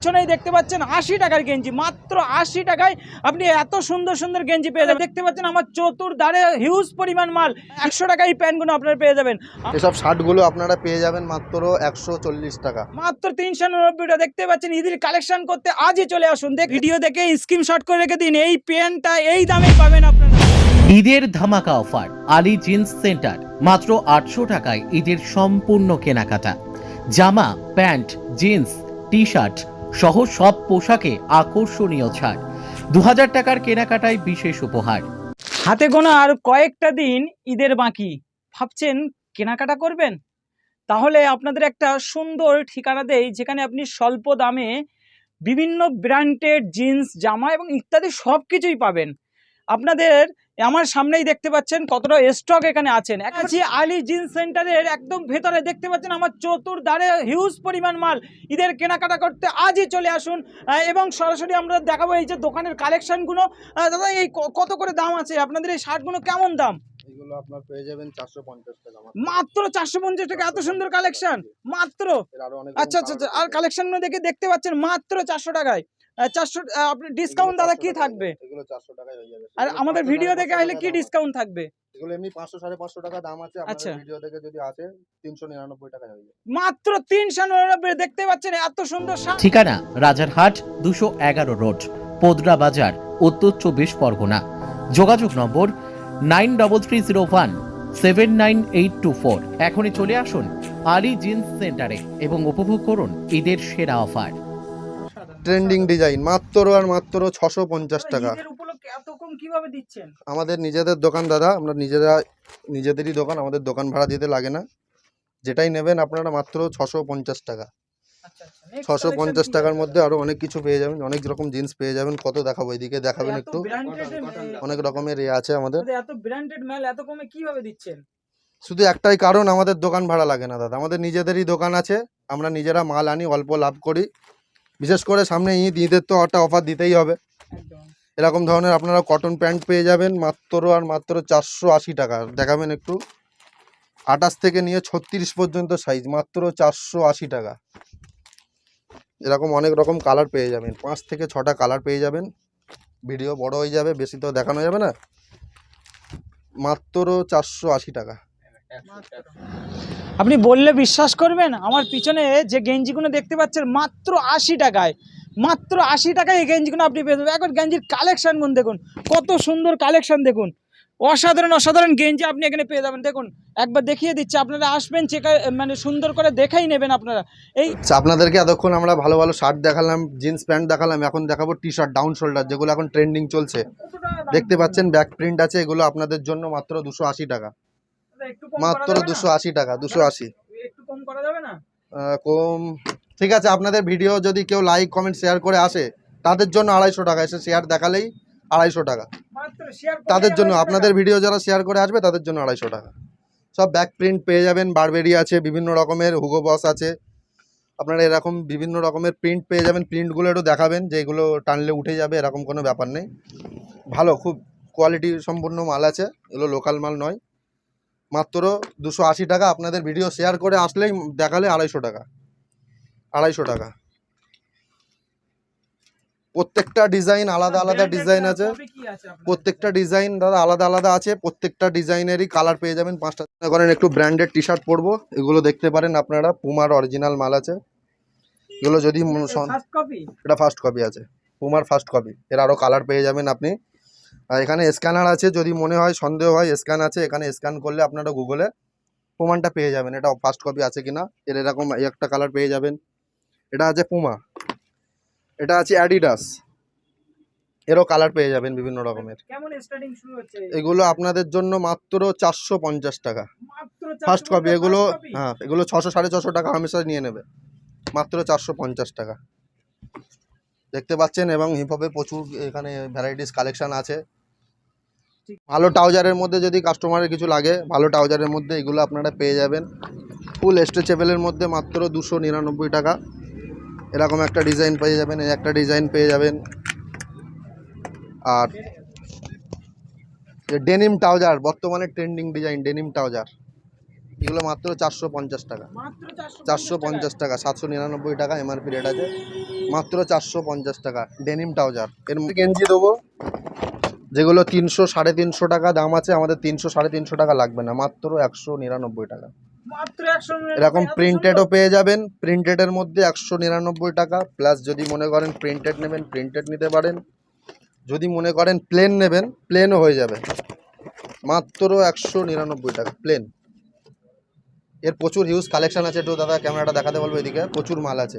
পিছনেই দেখতে পাচ্ছেন 80 টাকার গেঞ্জি, মাত্র 80 টাকায় আপনি এত সুন্দর সুন্দর গেঞ্জি পেয়ে যাবেন। দেখতে পাচ্ছেন আমার চতুর্ধারে হিউজ পরিমাণ মাল, 100 টাকায় এই প্যান্টগুলো আপনারা পেয়ে যাবেন। এসব শার্টগুলো আপনারা পেয়ে যাবেন মাত্র 140 টাকা, মাত্র 390 টাকা। দেখতে পাচ্ছেন ঈদের কালেকশন করতে আজই চলে আসুন। ভিডিও দেখে স্ক্রিনশট করে রেখে দিন, এই প্যান্টটা এই দামেই পাবেন আপনারা। ঈদের ধামাকা অফার আলী জিন্স সেন্টার, মাত্র 800 টাকায় ঈদের সম্পূর্ণ কেনাকাটা। জামা, প্যান্ট, জিন্স, টি শার্ট সহ সব পোশাকে আকর্ষণীয় ছাড়। 2000 টাকার কেনাকাটায় বিশেষ উপহার। হাতে গোনা আর কয়েকটা দিন ঈদের বাকি, ভাবছেন কেনাকাটা করবেন? তাহলে আপনাদের একটা সুন্দর ঠিকানা দেই, যেখানে আপনি স্বল্প দামে বিভিন্ন ব্র্যান্ডেড জিন্স, জামা এবং ইত্যাদি সব কিছুই পাবেন। আপনাদের আমার সামনেই দেখতে পাচ্ছেন কতটা স্টক এখানে আছেন। আছি আলী জিন্স সেন্টারের একদম ভেতরে। দেখতে পাচ্ছেন আমার চতুর্ধারে হিউজ পরিমাণ মাল। ঈদের কেনাকাটা করতে আজই চলে আসুন এবং সরাসরি আমরা দেখাবো এই যে দোকানের কালেকশনগুলো। দাদা, এই কত করে দাম আছে আপনাদের এই শার্টগুলো? কেমন দাম? এগুলো আপনার পেয়ে যাবেন 450 টাকা মাত্র 450 টাকা। এত সুন্দর কালেকশন মাত্র। আচ্ছা আচ্ছা আচ্ছা। আর কালেকশনগুলো দেখতে পাচ্ছেন মাত্র 400 টাকায়। 400 আপনি ডিসকাউন্ট দাদা কি থাকবে? এগুলো 400 টাকায় হয়ে যাবে। আর আমাদের ভিডিও দেখে আসলে কি ডিসকাউন্ট থাকবে? এগুলো এমনি 500 550 টাকা দাম আছে, আচ্ছা। আপনাদের ভিডিও দেখে যদি আসে 399 টাকা হয়ে যাবে। মাত্র 399। দেখতে পাচ্ছেন এত সুন্দর শার্ট। ঠিকানা রাজারহাট 211 রোড, পোদরা বাজার, উত্তর 24 পরগনা। যোগাযোগ নম্বর 9301798824। এখনই চলে আসুন আলী জিন্স সেন্টারে এবং উপভোগ করুন ঈদের সেরা অফার। ট্রেন্ডিং ডিজাইন মাত্র আর মাত্র 650 টাকা। ঈদের উপলক্ষে এত কম কিভাবে দিচ্ছেন? আমাদের নিজেদের দোকান দাদা, আমরা নিজেদেরই দোকান, আমাদের দোকান ভাড়া দিতে লাগে না। যেটাই নেবেন আপনারা মাত্র 650 টাকা। আচ্ছা আচ্ছা। Next 650 collection টাকার কি মধ্যে আরো অনেক কিছু পেয়ে যাবেন, অনেক রকম জিন্স পেয়ে যাবেন। কত দেখাবো, এদিকে দেখাবেন এত একটু। branded অনেক রকমের আছে আমাদের। এত ব্র্যান্ডেড মাল এত কমে কিভাবে দিচ্ছেন? শুধু একটাই কারণ, আমাদের দোকান ভাড়া লাগে না দাদা, আমাদের নিজেদেরই দোকান আছে, আমরা নিজেরা মাল আনি, অল্প লাভ করি। বিশেষ করে সামনে ঈদের তো একটা অফার দিতেই হবে। একদম। এরকম ধরনের আপনারা কটন প্যান্ট পেয়ে যাবেন মাত্র আর মাত্র 480 টাকা। দেখাবেন একটু। 28 থেকে নিয়ে 36 পর্যন্ত সাইজ, মাত্র 480 টাকা। এরকম অনেক রকম কালার পেয়ে যাবেন, 5 থেকে 6টা কালার পেয়ে যাবেন। ভিডিও বড় হয়ে যাবে, বেশি তো দেখানো যাবে না। মাত্র 480 টাকা। আপনি বললে বিশ্বাস করবেন, আমার পিছনে যে গেঞ্জিগুলো দেখতে পাচ্ছেন মাত্র 80 টাকায়। মাত্র 80 টাকায় এই গেঞ্জিগুলো আপনি পেয়ে যাবেন। এখন গেঞ্জির কালেকশনগুলো দেখুন, কত সুন্দর কালেকশন দেখুন। অসাধারণ অসাধারণ গেঞ্জি আপনি এখানে পেয়ে যাবেন। দেখুন, একবার দেখিয়ে দিচ্ছি, আপনারা আসবেন, মানে সুন্দর করে দেখেই নেবেন আপনারা। এই আপনাদেরকে এতক্ষণ আমরা ভালো ভালো শার্ট দেখালাম, জিন্স প্যান্ট দেখালাম, এখন দেখাবো টি শার্ট ডাউন শোল্ডার, যেগুলো এখন ট্রেন্ডিং চলছে। দেখতে পাচ্ছেন ব্যাক প্রিন্ট আছে, এগুলো আপনাদের জন্য মাত্র 280 টাকা। মাত্র 280 টাকা, 280। একটু কম করা যাবে না? কম ঠিক আছে, আপনাদের ভিডিও যদি কেউ লাইক কমেন্ট শেয়ার করে আসে তাদের জন্য 250 টাকা। এসে শেয়ার দেখালেই 250 টাকা তাদের জন্য। আপনাদের ভিডিও যারা শেয়ার করে আসবে তাদের জন্য 250 টাকা। সব ব্যাক প্রিন্ট পেয়ে যাবেন, বারবেরি আছে, বিভিন্ন রকমের হুগো বস আছে। আপনারা এরকম বিভিন্ন রকমের প্রিন্ট পেয়ে যাবেন। প্রিন্টগুলো একটু দেখাবেন, যেগুলো টানলে উঠে যাবে এরকম কোনো ব্যাপার নেই। ভালো, খুব কোয়ালিটি সম্পূর্ণ মাল আছে, এগুলো লোকাল মাল নয়। মাত্র 280 টাকা। আপনাদের ভিডিও শেয়ার করে আসলেই দেখালে 250 টাকা। 250 টাকা। প্রত্যেকটা ডিজাইন আলাদা আলাদা ডিজাইন আছে, প্রত্যেকটা ডিজাইন দাদা আলাদা আলাদা আছে। প্রত্যেকটা ডিজাইনেরই কালার পেয়ে যাবেন 5টা। করেন একটু ব্র্যান্ডেড টি শার্ট পরবো, এগুলো দেখতে পারেন আপনারা, পুমার অরিজিনাল মাল আছে এগুলো। যদি এটা ফার্স্ট কপি আছে, পুমার ফার্স্ট কপি। এর আরও কালার পেয়ে যাবেন আপনি। আর এখানে স্ক্যানার আছে, যদি মনে হয় সন্দেহ হয় স্ক্যান আছে, এখানে স্ক্যান করলে আপনারা গুগলে প্রমাণটা পেয়ে যাবেন এটা ফার্স্ট কপি আছে কিনা। এর এরকম একটা কালার পেয়ে যাবেন। এটা আছে পুমা, এটা আছে অ্যাডিডাস, এরও কালার পেয়ে যাবেন বিভিন্ন রকমের। কেমন স্টার্টিং শুরু হচ্ছে? এগুলো আপনাদের জন্য মাত্র 450 টাকা ফার্স্ট কপি। এগুলো হ্যাঁ, এগুলো 600 650 টাকা হামেশা নিয়ে নেবে, মাত্র 450 টাকা। দেখতে পাচ্ছেন, এবং হিপহপের প্রচুর এখানে ভ্যারাইটিস কালেকশন আছে। ভালো ট্রাউজারের মধ্যে যদি কাস্টমারের কিছু লাগে, ভালো ট্রাউজারের মধ্যে এগুলো আপনারা পেয়ে যাবেন। ফুল স্ট্রেচেবলের মধ্যে মাত্র 299 টাকা। এরকম একটা ডিজাইন পেয়ে যাবেন, এই একটা ডিজাইন পেয়ে যাবেন। আর ডেনিম ট্রাউজার, বর্তমানে ট্রেন্ডিং ডিজাইন ডেনিম ট্রাউজার, এগুলো মাত্র 450 টাকা। 450 টাকা, 799 টাকা এমআরপি রেট আছে। মাত্র 450 টাকা ডেনিম ট্রাউজার। এর মধ্যে গেঞ্জি দেবো যেগুলো 300 350 টাকা দাম আছে, আমাদের 300 350 টাকা লাগবে না, মাত্র 199 টাকা। মাত্র 199 এরকম এত প্রিন্টেডও সুন্দর। পেয়ে যাবেন, প্রিন্টেডের মধ্যে 199 টাকা প্লাস। যদি মনে করেন প্রিন্টেড নেবেন প্রিন্টেড নিতে পারেন, যদি মনে করেন প্লেন নেবেন প্লেনও হয়ে যাবে, মাত্র 199 টাকা প্লেন। এর প্রচুর হিউজ কালেকশন আছে। একটু দাদা ক্যামেরাটা দেখাতে বলবো, এদিকে প্রচুর মাল আছে।